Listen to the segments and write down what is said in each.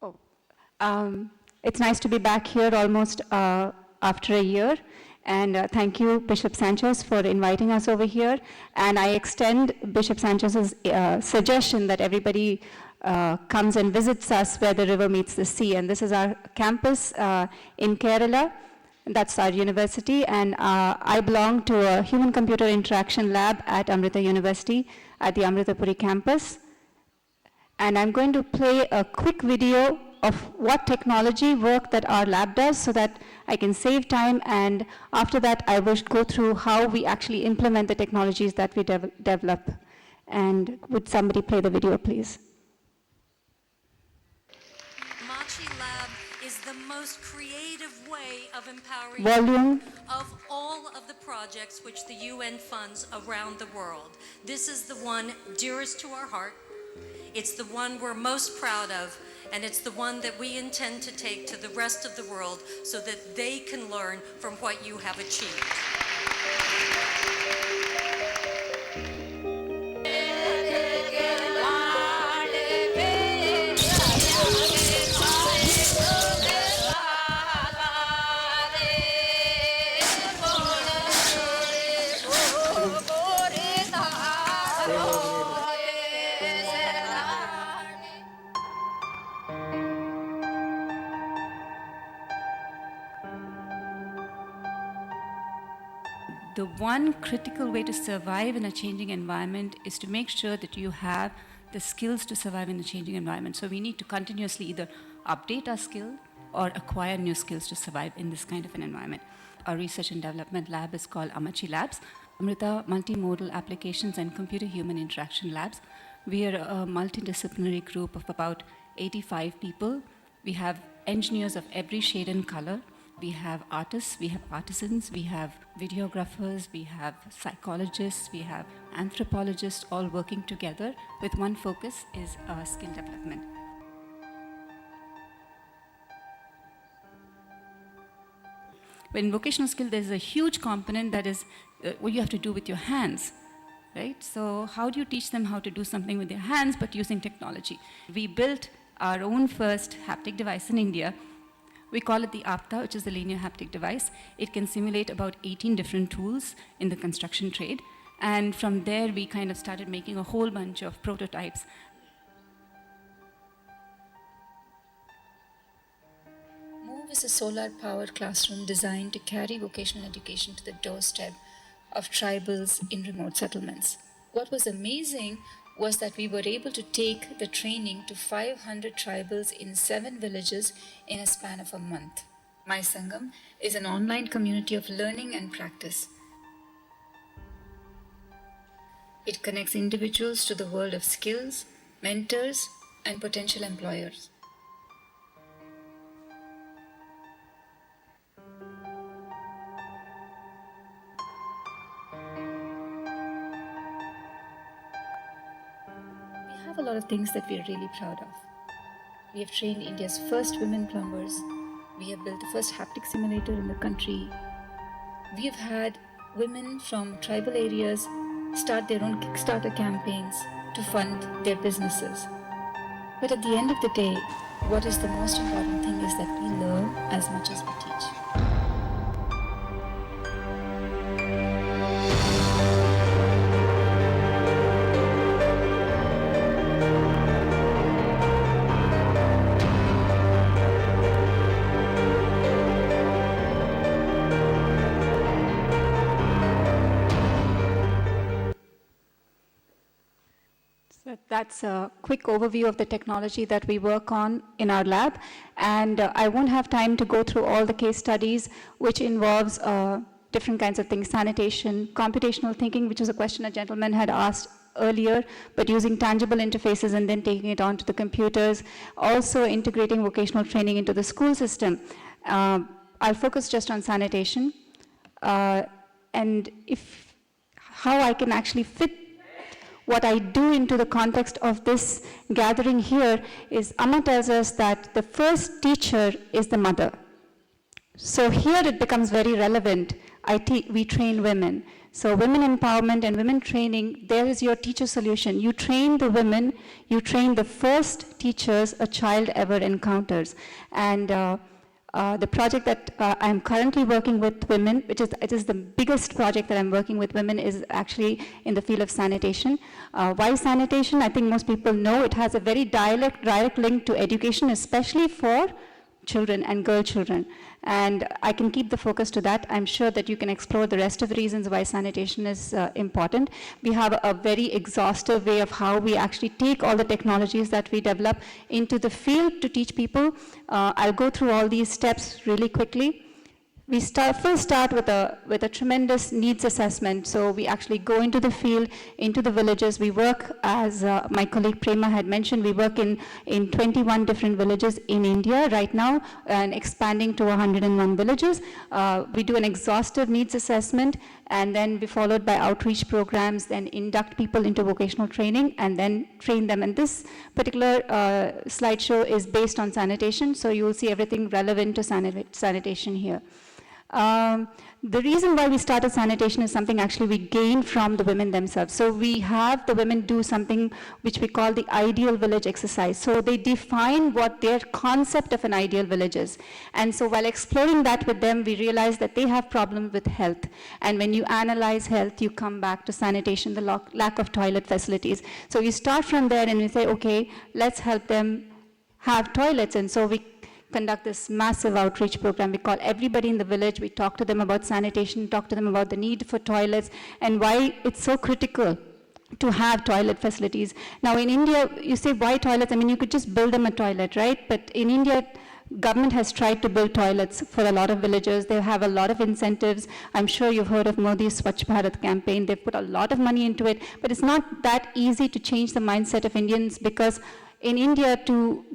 Oh, it's nice to be back here almost after a year. And thank you, Bishop Sanchez, for inviting us over here. And I extend Bishop Sanchez's suggestion that everybody comes and visits us where the river meets the sea. And this is our campus in Kerala. That's our university. And I belong to a human-computer interaction lab at Amrita University at the Amritapuri campus. And I'm going to play a quick video of what technology work that our lab does so that I can save time, and after that I will go through how we actually implement the technologies that we develop. And would somebody play the video, please? Machi Lab is the most creative way of empowering Volume. Of all of the projects which the UN funds around the world. This is the one dearest to our heart. It's the one we're most proud of, and it's the one that we intend to take to the rest of the world so that they can learn from what you have achieved. The one critical way to survive in a changing environment is to make sure that you have the skills to survive in a changing environment. So we need to continuously either update our skill or acquire new skills to survive in this kind of an environment. Our research and development lab is called Amachi Labs, Amrita Multimodal Applications and Computer-Human Interaction Labs. We are a multidisciplinary group of about 85 people. We have engineers of every shade and color. We have artists, we have artisans, we have videographers, we have psychologists, we have anthropologists, all working together with one focus is skill development. In vocational skill, there's a huge component that is what you have to do with your hands, right? So how do you teach them how to do something with their hands but using technology? We built our own first haptic device in India. We call it the APTA, which is the linear haptic device. It can simulate about 18 different tools in the construction trade. And from there, we kind of started making a whole bunch of prototypes. MOVE is a solar-powered classroom designed to carry vocational education to the doorstep of tribals in remote settlements. What was amazing was that we were able to take the training to 500 tribals in 7 villages in a span of a month. My Sangam is an online community of learning and practice. It connects individuals to the world of skills, mentors, and potential employers. We have a lot of things that we are really proud of. We have trained India's first women plumbers. We have built the first haptic simulator in the country. We have had women from tribal areas start their own Kickstarter campaigns to fund their businesses. But at the end of the day, what is the most important thing is that we learn as much as we teach. That's a quick overview of the technology that we work on in our lab. And I won't have time to go through all the case studies, which involves different kinds of things: sanitation, computational thinking, which was a question a gentleman had asked earlier, but using tangible interfaces and then taking it onto the computers, also integrating vocational training into the school system. I'll focus just on sanitation, and how I can actually fit what I do into the context of this gathering here is Amma tells us that the first teacher is the mother. So here it becomes very relevant. we train women. So women empowerment and women training, there is your teacher solution. You train the women, you train the first teachers a child ever encounters. And the project that I'm currently working with women, it is the biggest project that I'm working with women, is actually in the field of sanitation. Why sanitation? I think most people know it has a very direct link to education, especially for children and girl children. And I can keep the focus to that. I'm sure that you can explore the rest of the reasons why sanitation is important. We have a very exhaustive way of how we actually take all the technologies that we develop into the field to teach people. I'll go through all these steps really quickly. We first start with a tremendous needs assessment. So we actually go into the field, into the villages. We work, as my colleague Prema had mentioned, we work in 21 different villages in India right now, and expanding to 101 villages. We do an exhaustive needs assessment, and then we followed by outreach programs, then induct people into vocational training, and then train them. And this particular slideshow is based on sanitation, so you will see everything relevant to sanitation here. The reason why we started sanitation is something actually we gained from the women themselves. So we have the women do something which we call the ideal village exercise. So they define what their concept of an ideal village is. And so while exploring that with them, we realized that they have problems with health. And when you analyze health, you come back to sanitation, the lack of toilet facilities. So you start from there and we say, okay, let's help them have toilets. And so we conduct this massive outreach program. We call everybody in the village, we talk to them about sanitation, talk to them about the need for toilets and why it's so critical to have toilet facilities. Now in India, you say why toilets? I mean, you could just build them a toilet, right? But in India, government has tried to build toilets for a lot of villages. They have a lot of incentives. I'm sure you've heard of Modi's Swachh Bharat campaign. They've put a lot of money into it, but it's not that easy to change the mindset of Indians, because in India, to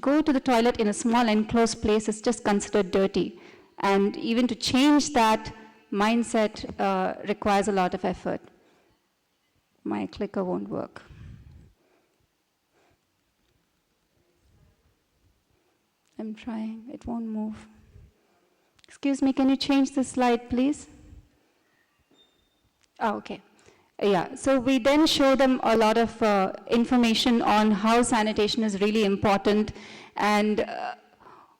go to the toilet in a small enclosed place is just considered dirty. And even to change that mindset requires a lot of effort. My clicker won't work. I'm trying, it won't move. Excuse me, can you change the slide, please? Oh, okay. Yeah, so we then show them a lot of information on how sanitation is really important, and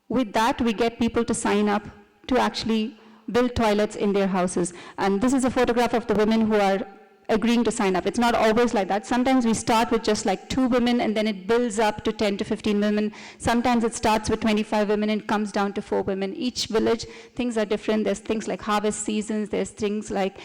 with that we get people to sign up to actually build toilets in their houses. And this is a photograph of the women who are agreeing to sign up. It's not always like that. Sometimes we start with just like 2 women and then it builds up to 10 to 15 women. Sometimes it starts with 25 women and comes down to 4 women. Each village, things are different. There's things like harvest seasons. There's things like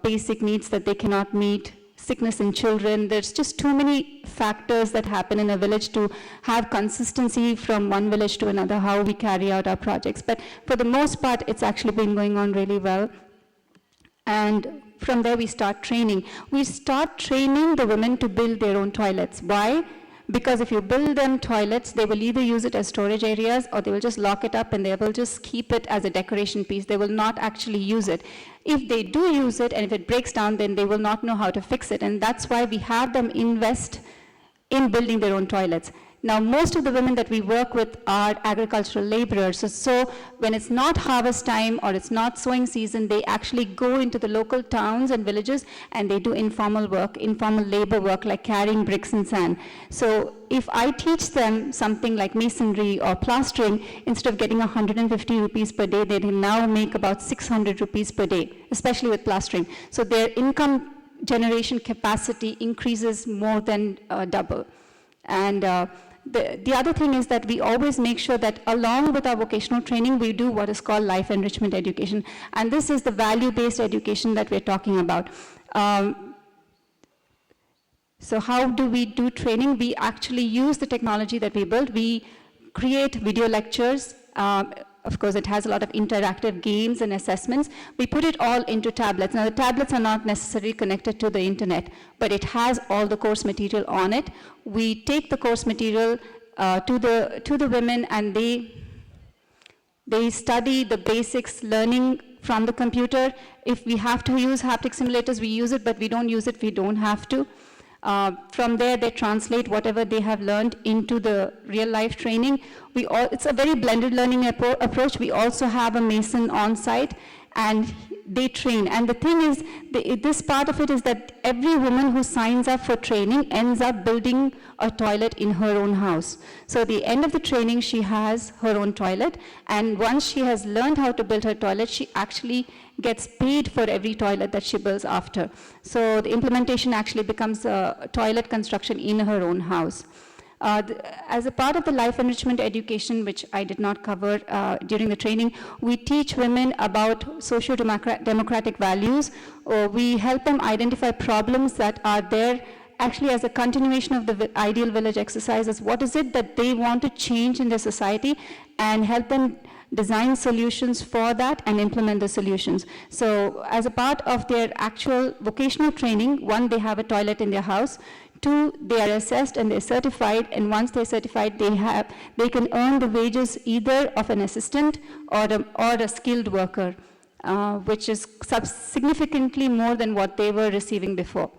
basic needs that they cannot meet, sickness in children. There's just too many factors that happen in a village to have consistency from one village to another, how we carry out our projects. But for the most part, it's actually been going on really well. And from there we start training. We start training the women to build their own toilets. Why? Because if you build them toilets, they will either use it as storage areas or they will just lock it up and they will just keep it as a decoration piece. They will not actually use it. If they do use it and if it breaks down, then they will not know how to fix it. And that's why we have them invest in building their own toilets. Now, most of the women that we work with are agricultural laborers. So when it's not harvest time or it's not sowing season, they actually go into the local towns and villages and they do informal work, informal labor work, like carrying bricks and sand. So if I teach them something like masonry or plastering, instead of getting 150 rupees per day, they can now make about 600 rupees per day, especially with plastering. So their income generation capacity increases more than double. And the other thing is that we always make sure that along with our vocational training, we do what is called life enrichment education. And this is the value-based education that we're talking about. So how do we do training? We actually use the technology that we built. We create video lectures. Of course, it has a lot of interactive games and assessments. We put it all into tablets. Now, the tablets are not necessarily connected to the internet, but it has all the course material on it. We take the course material to the women, and they study the basics, learning from the computer. If we have to use haptic simulators, we use it, but we don't use it, we don't have to. From there, they translate whatever they have learned into the real-life training. It's a very blended learning approach. We also have a mason on site, and they train. And the thing is, this part of it is that every woman who signs up for training ends up building a toilet in her own house. So at the end of the training, she has her own toilet, and once she has learned how to build her toilet, she actually gets paid for every toilet that she builds after. So the implementation actually becomes a toilet construction in her own house. As a part of the life enrichment education, which I did not cover during the training, we teach women about socio-democratic values. We help them identify problems that are there actually as a continuation of the ideal village exercises. What is it that they want to change in their society, and help them design solutions for that and implement the solutions. So as a part of their actual vocational training, one, they have a toilet in their house. Two, they are assessed and they're certified, and once they're certified, they can earn the wages either of an assistant or a skilled worker, which is significantly more than what they were receiving before.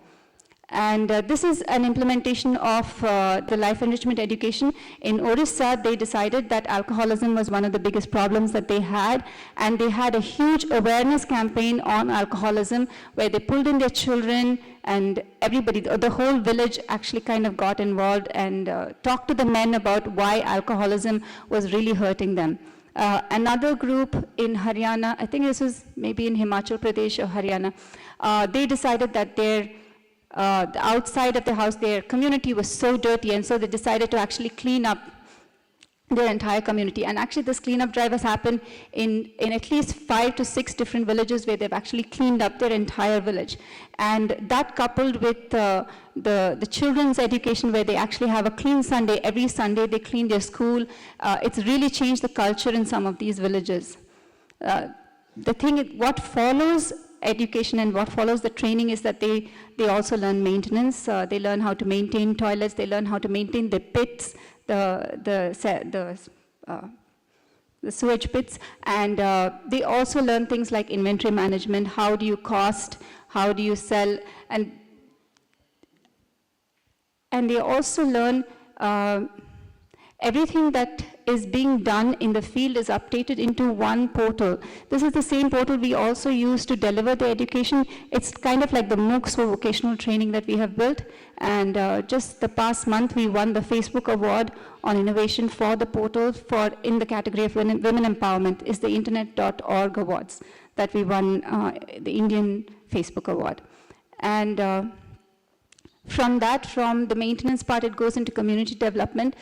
And this is an implementation of the life enrichment education. In Orissa, they decided that alcoholism was one of the biggest problems that they had, and they had a huge awareness campaign on alcoholism where they pulled in their children, and everybody, the whole village actually kind of got involved and talked to the men about why alcoholism was really hurting them. Another group in Haryana, I think this was maybe in Himachal Pradesh or Haryana, they decided that the outside of the house, their community was so dirty, and so they decided to actually clean up their entire community. And actually this cleanup drive has happened in at least 5 to 6 different villages where they've actually cleaned up their entire village. And that coupled with the children's education, where they actually have a clean Sunday, every Sunday they clean their school, it's really changed the culture in some of these villages. The thing is, what follows education and what follows the training is that they also learn maintenance. They learn how to maintain toilets. They learn how to maintain the pits, the sewage pits, and they also learn things like inventory management. How do you cost? How do you sell? And they also learn everything that is being done in the field is updated into one portal. This is the same portal we also use to deliver the education. It's kind of like the MOOCs for vocational training that we have built. And just the past month, we won the Facebook Award on innovation for the portal in the category of women empowerment. Is the internet.org awards that we won, the Indian Facebook Award. And from the maintenance part, it goes into community development.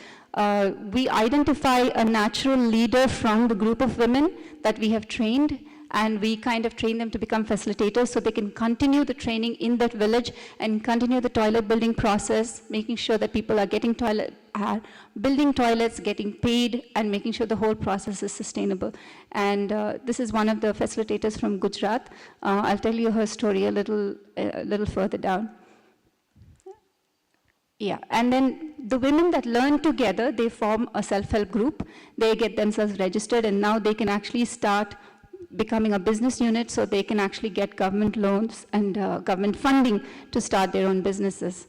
We identify a natural leader from the group of women that we have trained, and we kind of train them to become facilitators so they can continue the training in that village and continue the toilet building process, making sure that people are getting building toilets, getting paid, and making sure the whole process is sustainable. And this is one of the facilitators from Gujarat. I'll tell you her story a little further down. Yeah, and then the women that learn together, they form a self-help group. They get themselves registered, and now they can actually start becoming a business unit, so they can actually get government loans and government funding to start their own businesses.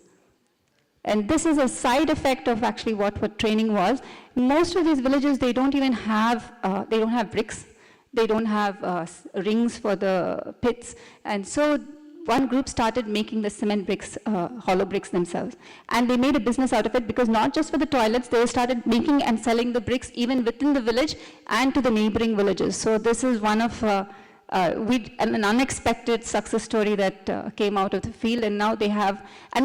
And this is a side effect of actually what training was. Most of these villages, they don't even have, they don't have bricks. They don't have rings for the pits. And so one group started making the cement bricks, hollow bricks themselves. And they made a business out of it, because not just for the toilets, they started making and selling the bricks even within the village and to the neighboring villages. So this is one of an unexpected success story that came out of the field, and now they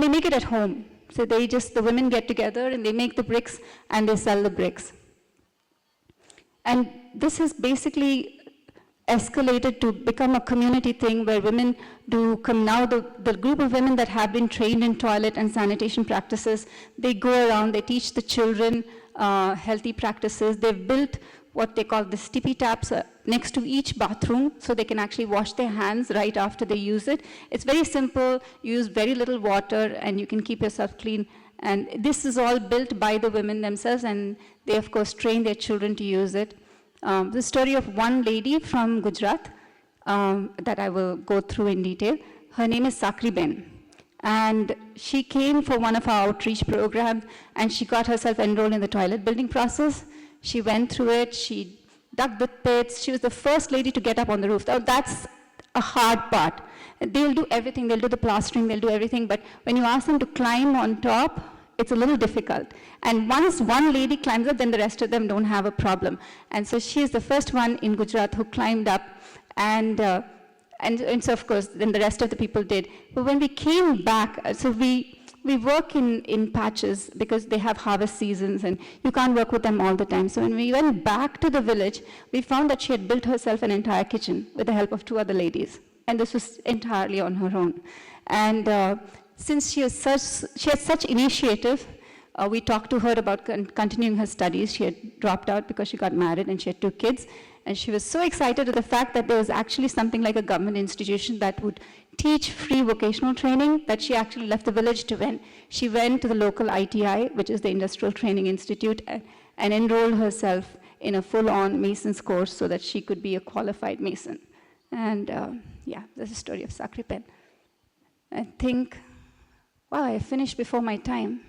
make it at home. So the women get together and they make the bricks and they sell the bricks. And this has basically escalated to become a community thing where women do come now. The group of women that have been trained in toilet and sanitation practices, they go around, they teach the children healthy practices. They've built what they call the stippy taps next to each bathroom, so they can actually wash their hands right after they use it. It's very simple, you use very little water, and you can keep yourself clean. And this is all built by the women themselves, and they of course train their children to use it. The story of one lady from Gujarat that I will go through in detail. Her name is Sakri Ben. And she came for one of our outreach programs, and she got herself enrolled in the toilet building process. She went through it, she dug the pits. She was the first lady to get up on the roof. Now, that's a hard part. They'll do everything. They'll do the plastering. They'll do everything. But when you ask them to climb on top, it's a little difficult. And once one lady climbs up, then the rest of them don't have a problem. And so she is the first one in Gujarat who climbed up. And so, of course, then the rest of the people did. But when we came back, so we work in patches because they have harvest seasons and you can't work with them all the time. So when we went back to the village, we found that she had built herself an entire kitchen with the help of 2 other ladies. And this was entirely on her own. And since she has such initiative, we talked to her about continuing her studies. She had dropped out because she got married and she had 2 kids. And she was so excited at the fact that there was actually something like a government institution that would teach free vocational training, that she actually left the village she went to the local ITI, which is the Industrial Training Institute, and enrolled herself in a full-on mason's course so that she could be a qualified mason. And yeah, that's the story of Sakripen. I think, wow, I finished before my time.